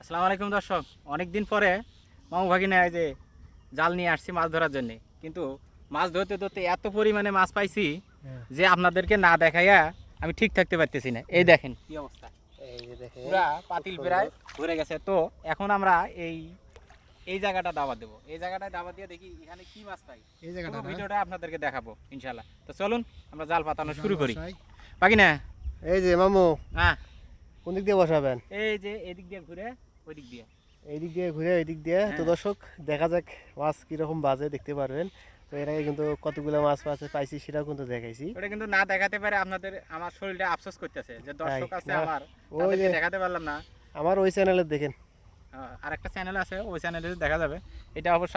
আসসালামু আলাইকুম দর্শক, অনেকদিন পরে মামু ভাগিনা এই যে জাল নিয়ে আসছি মাছ ধরার জন্য। কিন্তু মাছ ধরতে ধরতে এত পরিমাণে মাছ পাইছি যে আপনাদেরকে না দেখাইয়া আমি ঠিক থাকতে পারতেছি না। এই দেখেন কি অবস্থা, এই যে দেখেন পুরা পাতিল প্রায় ভরে গেছে। তো এখন আমরা এই এই জায়গাটা দাওয়া দেবো, এই জায়গাটায় দাওয়া দিয়ে দেখি এখানে কি মাছ পাই। এই জায়গাটা ভিডিওটা আপনাদেরকে দেখাবো ইনশাল্লাহ। তো চলুন আমরা জাল পাতানো শুরু করি। ভাগিনা, এই যে মামু হ্যাঁ কোন দিক দিয়ে বসাবেন? এই যে এদিক দিয়ে ঘুরে ওই দিক দিয়ে। এই দিক দিয়ে ঘুরে এই দিক দিয়ে। তো হ্যাঁ। দর্শক দেখা যাক মাছ কিরকম বাজে, দেখতে পারবেন। তো এর আগে কিন্তু কতগুলো মাছ পাইছি সেটাও কিন্তু দেখাইছি। ওটা কিন্তু না দেখাতে পারে আপনাদের, আমার শরীরটা আফসোস করতেছে যে দর্শক আছে না, আমার, ওই তাদেরকে যে দেখাতে পারলাম না। আমার ওই চ্যানেলে দেখেন, আর একটা চ্যানেল আছে, ওই চ্যানেলে দেখা যাবে। এটা অবশ্য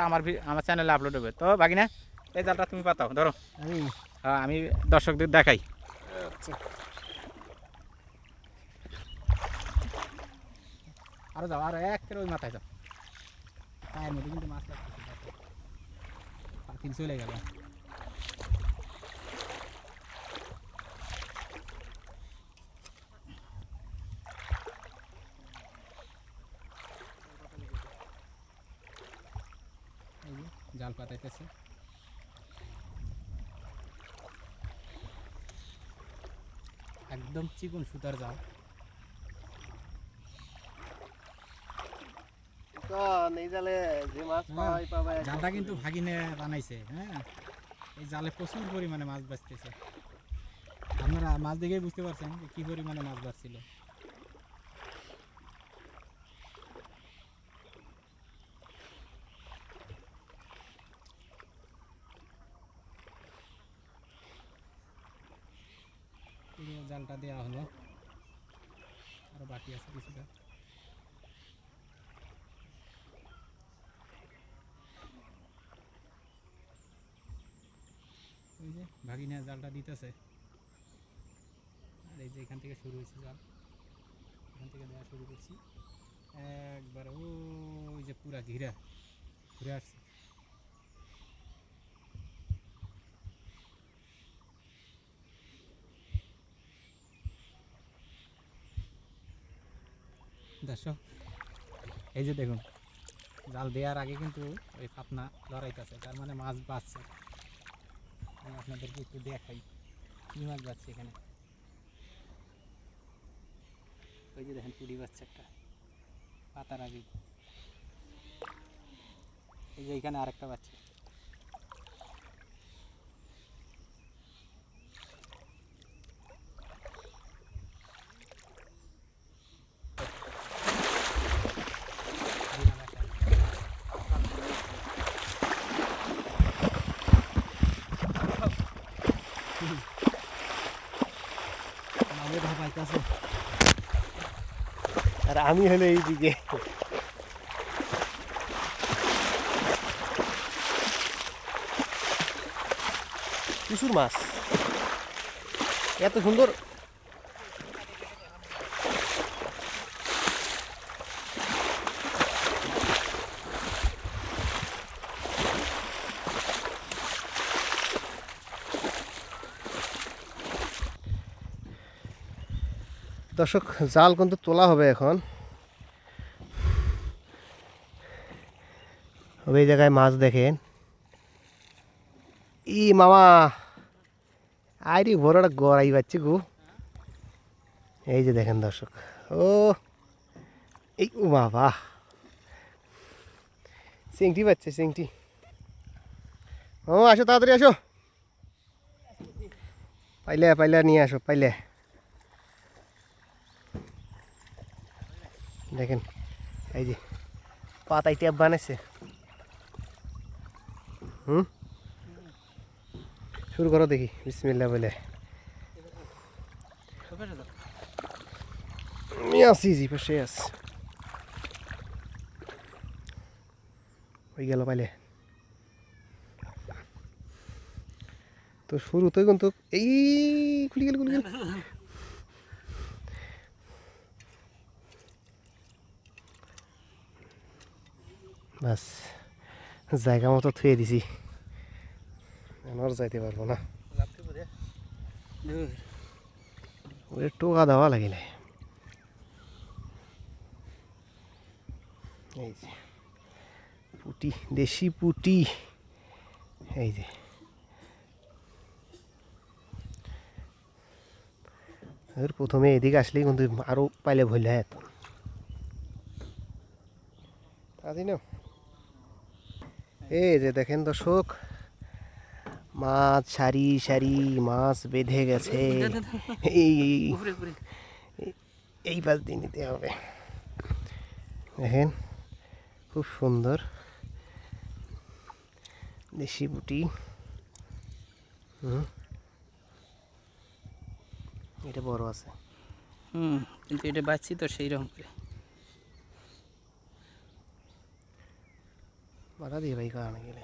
আমার চ্যানেলে আপলোড হবে। তো বাগিনা, এই জালটা তুমি পাতাও, ধরো। আমি আমি দর্শকদের দেখাই। আরো যাও, আর এক ওই মাথায় যাও। পায়ের মধ্যে কিন্তু মাছ লাগতেছে, পাতিল চলে গেল। জাল পাতাইতেছে। একদম চিকন সুতার জাল। এই জালে যে মাছ পাওয়া জালটা কিন্তু ভাগিনে বানাইছে। হ্যাঁ, এই জালে প্রচুর পরিমাণে মাছ বাঁচতেছে। আপনারা মাছ দেখেই বুঝতে পারছেন যে কি পরিমাণে মাছ বাঁচছিল। জালটা দেওয়া হলো, আরো বাকি আছে কিছুটা। ওই যে ভাগিনা জালটা দিতেছে, আর এই যে এখান থেকে শুরু হয়েছে জাল, এখান থেকে দেওয়া শুরু করছি একবার। ওই যে পুরা ঘিরে আসছে। দর্শক এই যে দেখুন, জাল দেওয়ার আগে কিন্তু ওই ফাতনা লড়াইতেছে, তার মানে মাছ বাঁচছে। আমি আপনাদেরকে একটু দেখাই কি মাছ বাঁচছে এখানে। ওই যে দেখেন পুঁটি বাচ্চা একটা পাতার আগে, এই যে এখানে আরেকটা বাচ্চা। আর আমি হলো এইদিকে। প্রচুর মাছ, এত সুন্দর। দর্শক জাল কিন্তু তোলা হবে এখন। এই জায়গায় মাছ দেখেন, ই মামা আইরি বড়টা গড়াই পাচ্ছি গো। এই যে দেখেন দর্শক, ও এই ও বাবা, চিংটি পাচ্ছে চিংটি। ও আসো তাড়াতাড়ি আসো, পাইলে পাইলে নিয়ে আসো পাইলে। দেখেন এই যে পাতায় ট্যাপ বানাইছে। শুরু করো দেখি, বিসমিল্লাহ বলে। আমি আছি জি পাশে আছি। হয়ে গেল পাইলে। তো শুরুতেই কিন্তু এই খুলে গেল বাস, জায়গা মতো থুয়ে দিছি, আর যাইতে পারবো না। ওই টোকা দেওয়া লাগিলে। এই যে পুঁটি, দেশি পুঁটি। এই যে এর প্রথমে এদিকে আসলেই কিন্তু আরো পাইলে ভুল হয় এত তাই না। এই যে দেখেন দর্শক, মাছ সারি সারি মাছ বেঁধে গেছে। এই এই পাশ দিয়ে নিতে হবে। দেখেন খুব সুন্দর দেশি পুঁটি। এটা বড় আছে। কিন্তু এটা বাঁচছি তো সেই রকম করে। বাধা দিয়ে ভাই কারণে গেলে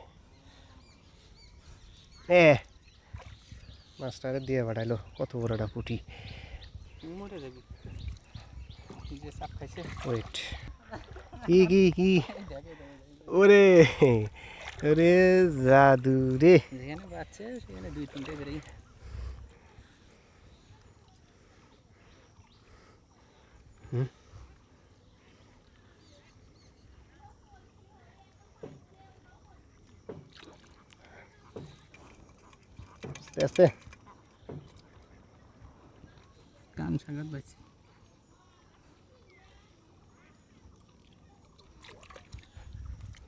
মাছটারে দিয়ে বাড়াইলো কত বড় একটা পুঁটি। মরে যাবি যে সাপ খাইছে। ওয়েট, কি কি কি ওরে, ওরে জাদু রে। যেখানে বাচ্চা সেখানে 2-3টে বেরিয়ে। আস্তে আস্তে কান সাগাত বাঁচছে।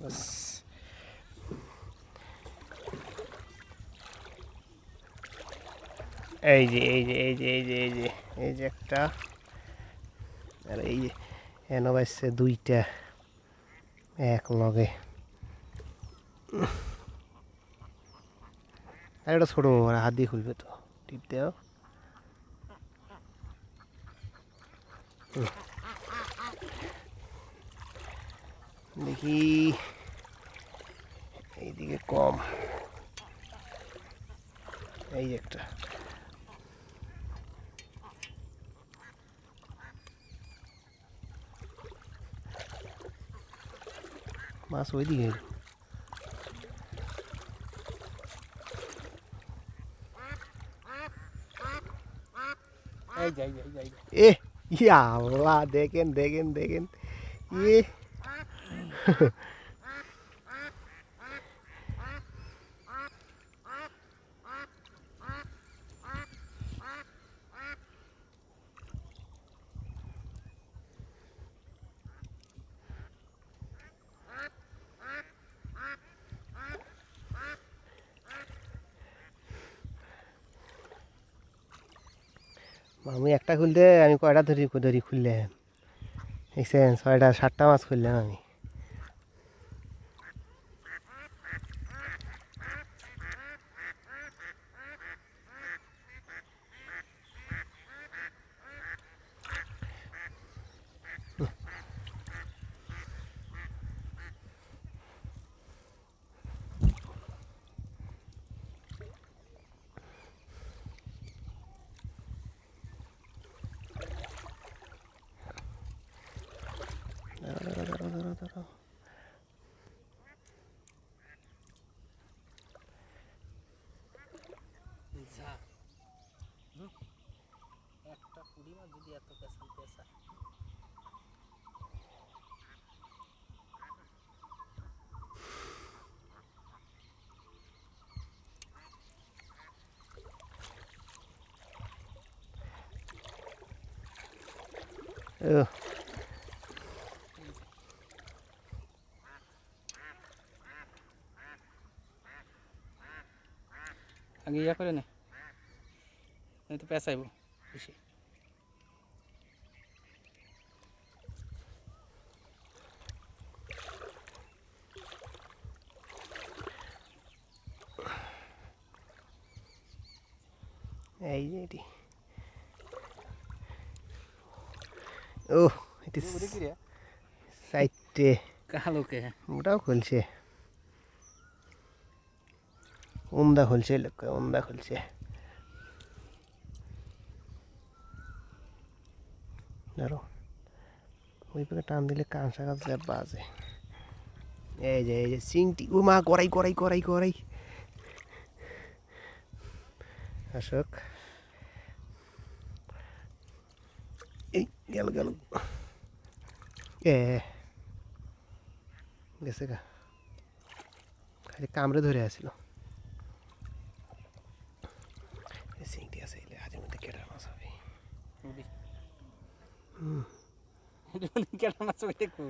বাস। এই যে এই যে এই যে এই যে এই যে এই যে একটা, আর এই যে এনে বাজছে দুইটা এক লগে। আর এটা ছোট হাত দিয়ে খুলবে তো, টিপ দেও। দেখি এইদিকে কম, এই যে একটা। মাছ ওইদিকে এই যাই যাই যাই। এ ইয়া আল্লাহ, দেখেন দেখেন দেখেন ইয়ে আমি একটা খুলতে আমি কয়টা ধরি ধরি খুললে দেখছেন, 6টা 7টা মাছ খুললাম আমি। দাঁড়াও, দাঁড়াও, দাঁড়াও, দাঁড়াও। একটা পুরি মাছ যদি এত পেছাল পেঁচা। ও আগে ইয়া করে নে, নয়তো পেঁচাইব বেশি। এই যে এটি, ও এটি সাইডে কালোকে ওটাও খুলছে, উমদা খুলছে, লোক উমদা খুলছে। ধরো ওই পাকে টান দিলে কাঁচা কাঁচা বাজে। এই যে চিংটি, ও মা করাই করাই করাই করাই অশোক, এই গেল গেল। এ গেছে গা খালি কামড়ে ধরে আসছিল সিংটি আছে এলে হাতের মধ্যে কেটার মাছ হবে কেন মাছ ওই দেখো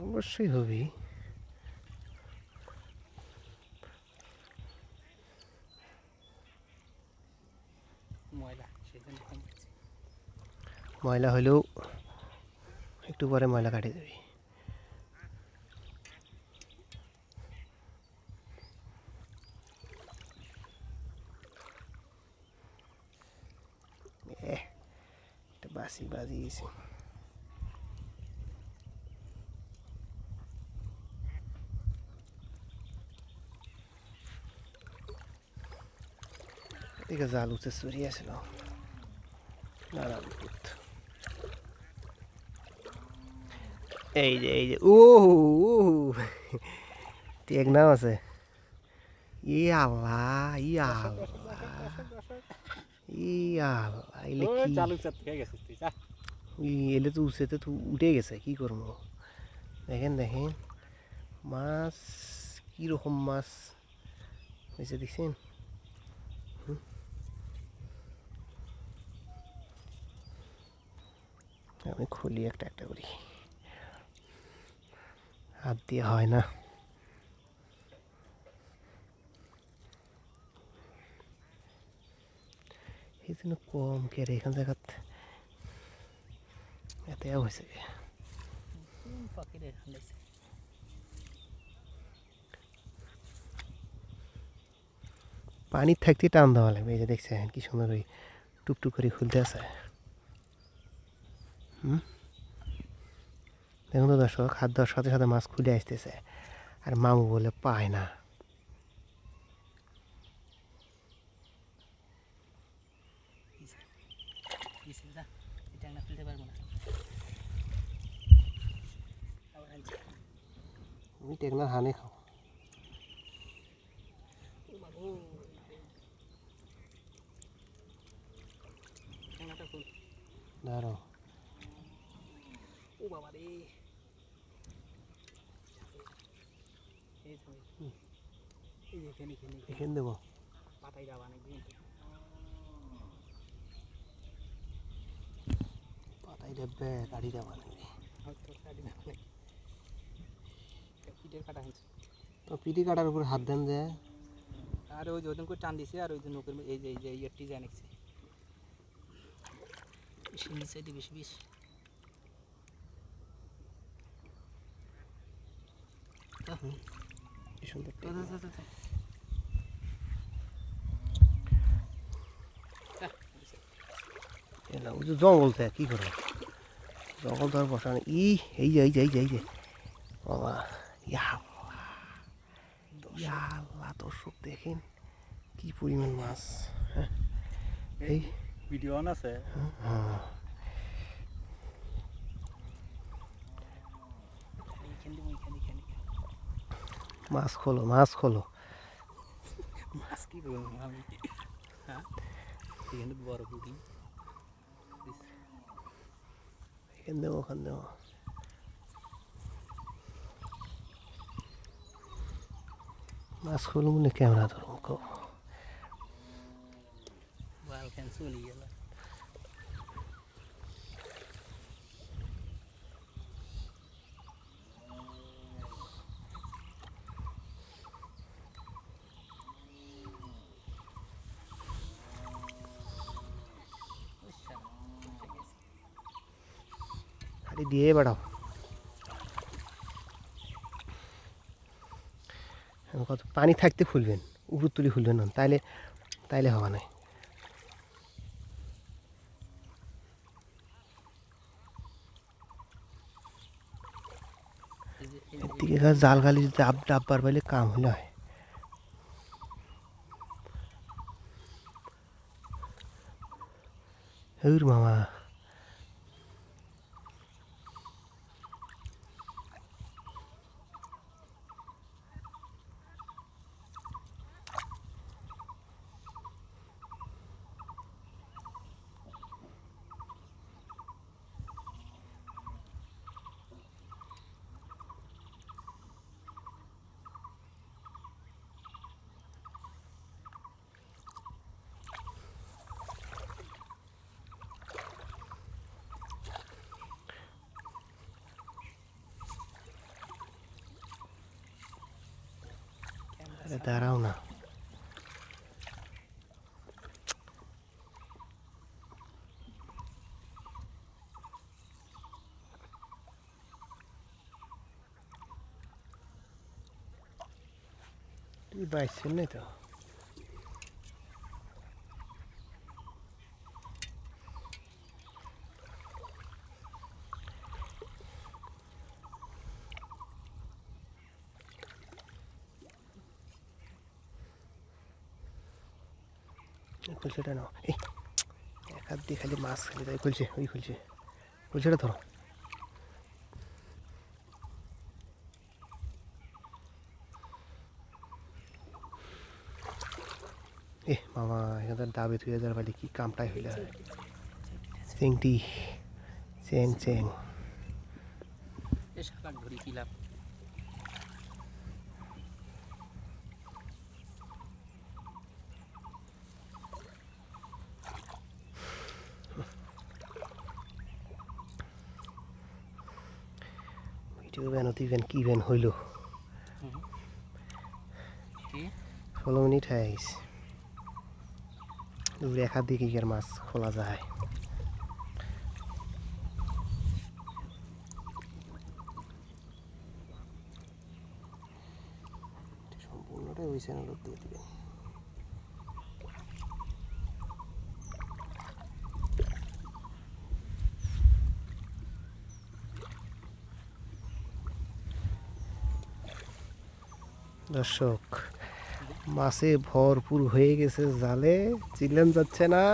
অবশ্যই হবে ময়লা সেই জন্য কম হচ্ছে। ময়লা হলেও একটু পরে ময়লা কাটে যাবে একটা বাসি বাজিয়েছে এদিকে জাল উঠে চড়িয়ে আসছিল নারায়ণ পুত এই যে টেকনাও আছে ই আল্লাহ ই আল্লাহ ই আল্লাহ এলে কি চালু চার থেকে গেছিস তুই যা। এলে তো উঠেতে তো উঠে গেছে কি করবো দেখেন দেখেন মাছ কীরকম মাছ হয়েছে দেখছেন আমি খুলি একটা একটা করি হাত দিয়ে হয় না এই জন্য কম কেড়ে এখান জায়গাত এতেও হয়েছে পাখিরে হালাইছে পানির থাকতে টান দেওয়া লাগবে এই যে দেখছেন কি সুন্দর ওই টুকটুক করে খুলতে আছে দেখুন তো দর্শক হাত দেওয়ার সাথে সাথে মাছ খুলে আসতেছে আর মামু বলে পায় না তুমি টেকনার হানে খাও দাঁড়াও ও বাবা রে এই তো এই যে এখানে এখানে দেবো পাতাই যাবা নাকি পাতাই দেবে গাড়ি দেওয়া লাগবে হয়তো কাটি না নাকি পিঠের কাটা হয়েছে তো পিটি কাটার উপর হাত দেন যে আর ওই যে ওদিন করে টান দিছে আর ওই যে নৌকের এই যে ইয়ারটি যায় নাকছে বেশি নিচে দিয়ে বেশি বেশি কি সুন্দর ওই যে জঙ্গল তো কি করো জঙ্গল তো আর বসা নেই এই যে বাবা ইয়া আল্লাহ দর্শক দেখেন কি পরিমাণ মাছ হ্যাঁ এই ভিডিও অন আছে মাছ খোলো মাছ কি বলবো আমি হ্যাঁ এখানে বড় পুঁটি এখান দেবো ওখান দেবো মাছ খোলো মনে ক্যামেরা ধরবো কো বাল খান চলে গেল খালি দিয়ে বেড়াও কত পানি থাকতে খুলবেন উপর তুলি খুলবেন না তাইলে হওয়া নাই এদিকে জাল গালি যদি ডাববার পাইলে কাম হলে হয় মামা দাঁড়াও না, তুই বাইছেন না তো। খুলছেটা নাও, এই এক হাত দিয়ে খালি মাছ খালি তাই খুলছে, ওই খুলছে, খুলছেটা ধরো। এ মামা এখানে ডাবে 2000 বালি কি কামটাই হইলে হয়। চেংটি, চেং চেং। এই শালা ঘুরি কি লাভ? ভিডিও ব্যান অতি ব্যান কি ব্যান হইল? কি 16 মিনিট হয়ে গেছে। দূরে এক হাত দিয়ে কি আর মাছ খোলা যায়? সম্পূর্ণটাই ওই চ্যানেল দিয়ে দিবেন। দর্শক মাছে ভরপুর হয়ে গেছে জালে, চিলেন যাচ্ছে না।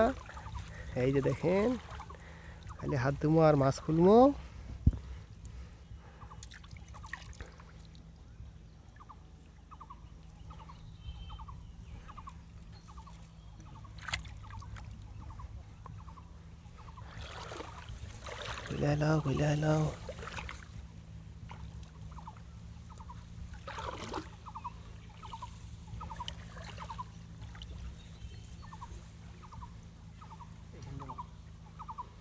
এই যে দেখেন, খালি হাত ধুমো আর মাছ খুলবো। খুলে লাও, খুলে লাও।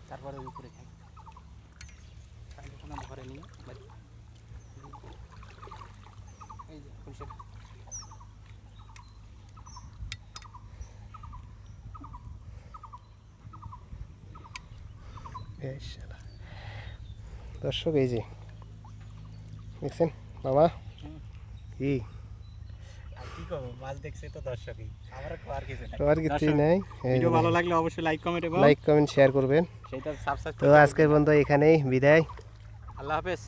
তারপরে ওই উপরে খাই ভরে নিয়ে এই যে খুলছে। দর্শক এই যে দেখছেন মামা কি আর কি করবো, মাছ দেখছে তো দর্শকই, আমার আর কিছু নাই। আর কিছুই নাই। ভিডিও ভালো লাগলে অবশ্যই লাইক কমেন্ট এবং লাইক কমেন্ট শেয়ার করবেন। সেটা সাবস্ক্রাইব। তো আজকের বন্ধু এখানেই বিদায়। আল্লাহ হাফেজ।